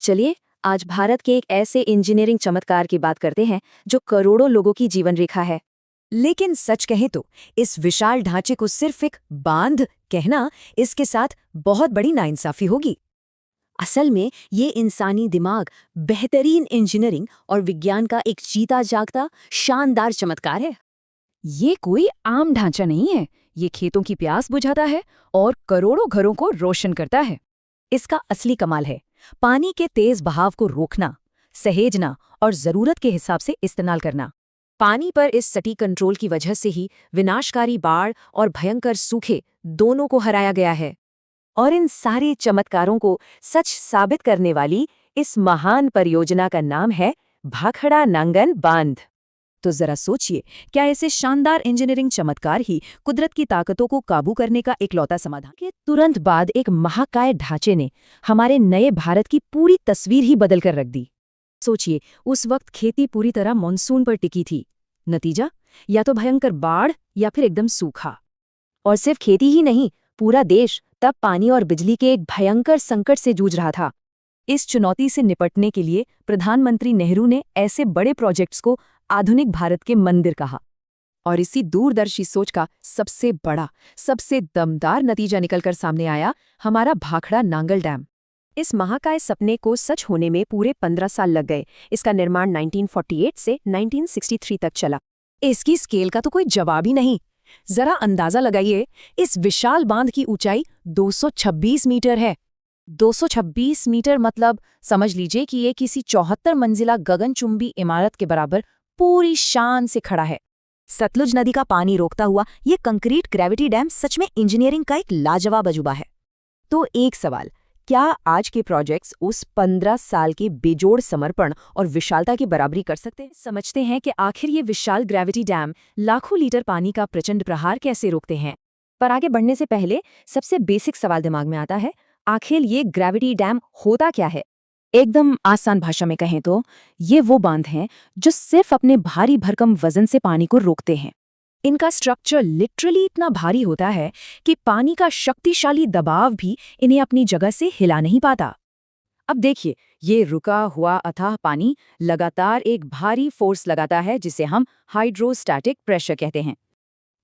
चलिए आज भारत के एक ऐसे इंजीनियरिंग चमत्कार की बात करते हैं जो करोड़ों लोगों की जीवन रेखा है। लेकिन सच कहें तो इस विशाल ढांचे को सिर्फ एक बांध कहना, इसके साथ बहुत बड़ी नाइंसाफी होगी। असल में ये इंसानी दिमाग, बेहतरीन इंजीनियरिंग और विज्ञान का एक जीता जागता शानदार चमत्कार है। ये कोई आम ढांचा नहीं है। ये खेतों की प्यास बुझाता है और करोड़ों घरों को रोशन करता है। इसका असली कमाल है पानी के तेज बहाव को रोकना, सहेजना और जरूरत के हिसाब से इस्तेमाल करना। पानी पर इस सटीक कंट्रोल की वजह से ही विनाशकारी बाढ़ और भयंकर सूखे दोनों को हराया गया है। और इन सारे चमत्कारों को सच साबित करने वाली इस महान परियोजना का नाम है भाखड़ा नांगल बांध। तो जरा सोचिए, क्या ऐसे शानदार इंजीनियरिंग चमत्कार ही कुदरत की ताकतों को काबू करने का इकलौता समाधान? के तुरंत बाद एक महाकाय ढांचे ने हमारे नए भारत की पूरी तस्वीर ही बदल कर रख दी। सोचिए, उस वक्त खेती पूरी तरह मानसून पर टिकी थी। नतीजा, या तो भयंकर बाढ़ या फिर एकदम सूखा। और सिर्फ खेती ही नहीं, पूरा देश तब पानी और बिजली के एक भयंकर संकट से जूझ रहा था। इस चुनौती से निपटने के लिए प्रधानमंत्री नेहरू ने ऐसे बड़े प्रोजेक्ट्स को आधुनिक भारत के मंदिर कहा। और इसी दूरदर्शी सोच का सबसे बड़ा, सबसे दमदार नतीजा निकलकर सामने आया हमारा भाखड़ा नांगल डैम। इस महाकाय सपने को सच होने में पूरे 15 साल लग गए। इसका निर्माण 1948 से 1963 तक चला। इसकी स्केल का तो कोई जवाब ही नहीं। जरा अंदाजा लगाइए, इस विशाल बांध की ऊंचाई 226 मीटर है। 226 मीटर मतलब समझ लीजिए कि ये किसी 74 मंजिला गगनचुंबी इमारत के बराबर पूरी शान से खड़ा है। सतलुज नदी का पानी रोकता हुआ ये कंक्रीट ग्रेविटी डैम सच में इंजीनियरिंग का एक लाजवाब अजूबा है। तो एक सवाल, क्या आज के प्रोजेक्ट्स उस 15 साल के बेजोड़ समर्पण और विशालता की बराबरी कर सकते हैं? समझते हैं कि आखिर ये विशाल ग्रेविटी डैम लाखों लीटर पानी का प्रचंड प्रहार कैसे रोकते हैं। पर आगे बढ़ने से पहले सबसे बेसिक सवाल दिमाग में आता है, आखिर ये ग्रेविटी डैम होता क्या है? एकदम आसान भाषा में कहें तो ये वो बांध हैं जो सिर्फ अपने भारी भरकम वजन से पानी को रोकते हैं। इनका स्ट्रक्चर लिटरली इतना भारी होता है कि पानी का शक्तिशाली दबाव भी इन्हें अपनी जगह से हिला नहीं पाता। अब देखिए, ये रुका हुआ अथाह पानी लगातार एक भारी फोर्स लगाता है जिसे हम हाइड्रोस्टैटिक प्रेशर कहते हैं।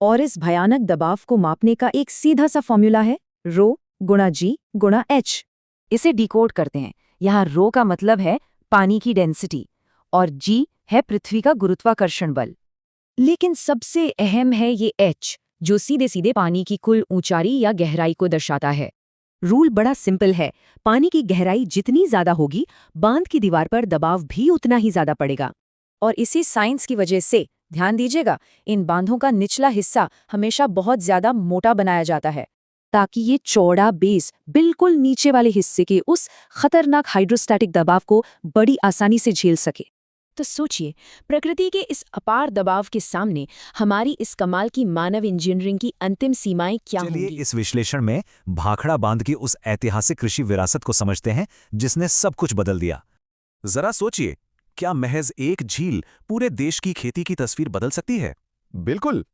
और इस भयानक दबाव को मापने का एक सीधा सा फॉर्मूला है रो गुणा जी गुणा एच। इसे डिकोड करते हैं। यहाँ रो का मतलब है पानी की डेंसिटी और जी है पृथ्वी का गुरुत्वाकर्षण बल। लेकिन सबसे अहम है ये एच, जो सीधे सीधे पानी की कुल ऊंचाई या गहराई को दर्शाता है। रूल बड़ा सिंपल है, पानी की गहराई जितनी ज्यादा होगी, बांध की दीवार पर दबाव भी उतना ही ज्यादा पड़ेगा। और इसी साइंस की वजह से, ध्यान दीजिएगा, इन बांधों का निचला हिस्सा हमेशा बहुत ज्यादा मोटा बनाया जाता है ताकि ये चौड़ा बेस बिल्कुल नीचे वाले हिस्से के उस खतरनाक हाइड्रोस्टैटिक दबाव को बड़ी आसानी से झेल सके। तो सोचिए, प्रकृति के इस अपार दबाव के सामने हमारी इस कमाल की मानव इंजीनियरिंग की अंतिम सीमाएं क्या होंगी? चलिए इस विश्लेषण में भाखड़ा बांध की उस ऐतिहासिक कृषि विरासत को समझते हैं जिसने सब कुछ बदल दिया। जरा सोचिए, क्या महज एक झील पूरे देश की खेती की तस्वीर बदल सकती है? बिल्कुल।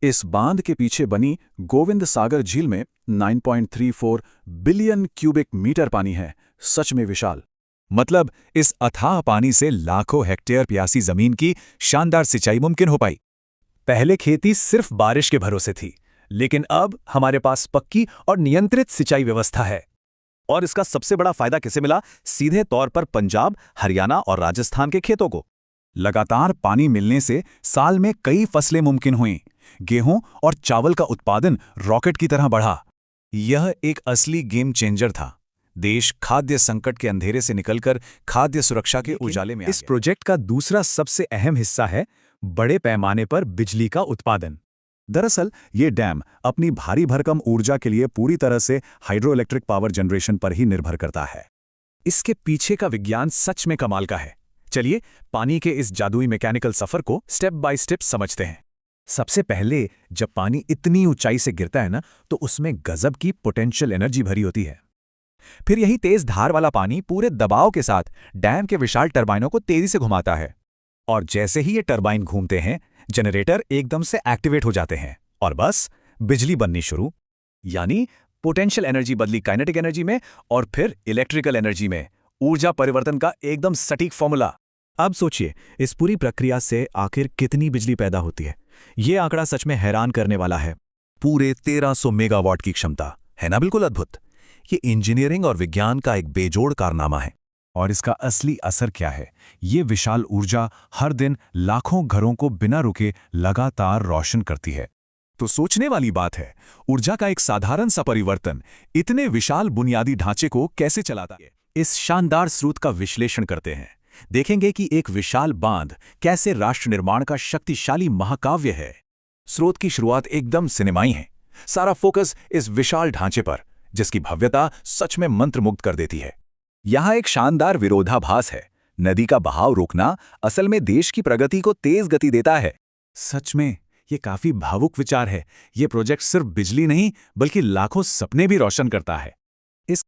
इस बांध के पीछे बनी गोविंद सागर झील में 9.34 बिलियन क्यूबिक मीटर पानी है। सच में विशाल। मतलब इस अथाह पानी से लाखों हेक्टेयर प्यासी जमीन की शानदार सिंचाई मुमकिन हो पाई। पहले खेती सिर्फ बारिश के भरोसे थी, लेकिन अब हमारे पास पक्की और नियंत्रित सिंचाई व्यवस्था है। और इसका सबसे बड़ा फायदा किसे मिला? सीधे तौर पर पंजाब, हरियाणा और राजस्थान के खेतों को। लगातार पानी मिलने से साल में कई फसलें मुमकिन हुईं। गेहूं और चावल का उत्पादन रॉकेट की तरह बढ़ा। यह एक असली गेम चेंजर था। देश खाद्य संकट के अंधेरे से निकलकर खाद्य सुरक्षा के उजाले में आ गया। इस प्रोजेक्ट का दूसरा सबसे अहम हिस्सा है बड़े पैमाने पर बिजली का उत्पादन। दरअसल ये डैम अपनी भारी भरकम ऊर्जा के लिए पूरी तरह से हाइड्रो इलेक्ट्रिक पावर जनरेशन पर ही निर्भर करता है। इसके पीछे का विज्ञान सच में कमाल का है। चलिए पानी के इस जादुई मैकेनिकल सफर को स्टेप बाय स्टेप समझते हैं। सबसे पहले जब पानी इतनी ऊंचाई से गिरता है ना, तो उसमें गजब की पोटेंशियल एनर्जी भरी होती है। फिर यही तेज धार वाला पानी पूरे दबाव के साथ डैम के विशाल टरबाइनों को तेजी से घुमाता है। और जैसे ही ये टरबाइन घूमते हैं, जनरेटर एकदम से एक्टिवेट हो जाते हैं और बस बिजली बननी शुरू। यानी पोटेंशियल एनर्जी बदली काइनेटिक एनर्जी में और फिर इलेक्ट्रिकल एनर्जी में, ऊर्जा परिवर्तन का एकदम सटीक फॉर्मूला। अब सोचिए, इस पूरी प्रक्रिया से आखिर कितनी बिजली पैदा होती है। ये आंकड़ा सच में हैरान करने वाला है। पूरे 1300 मेगावाट की क्षमता है ना, बिल्कुल अद्भुत। ये इंजीनियरिंग और विज्ञान का एक बेजोड़ कारनामा है। और इसका असली असर क्या है? ये विशाल ऊर्जा हर दिन लाखों घरों को बिना रुके लगातार रोशन करती है। तो सोचने वाली बात है, ऊर्जा का एक साधारण सा परिवर्तन इतने विशाल बुनियादी ढांचे को कैसे चलाता है। इस शानदार स्रोत का विश्लेषण करते हैं। देखेंगे कि एक विशाल बांध कैसे राष्ट्र निर्माण का शक्तिशाली महाकाव्य है। स्रोत की शुरुआत एकदम सिनेमाई है। सारा फोकस इस विशाल ढांचे पर, जिसकी भव्यता सच में मंत्रमुग्ध कर देती है। यहाँ एक शानदार विरोधाभास है। नदी का बहाव रोकना असल में देश की प्रगति को तेज गति देता है। सच में ये काफी भावुक विचार है। ये प्रोजेक्ट सिर्फ बिजली नहीं बल्कि लाखों सपने भी रोशन करता है।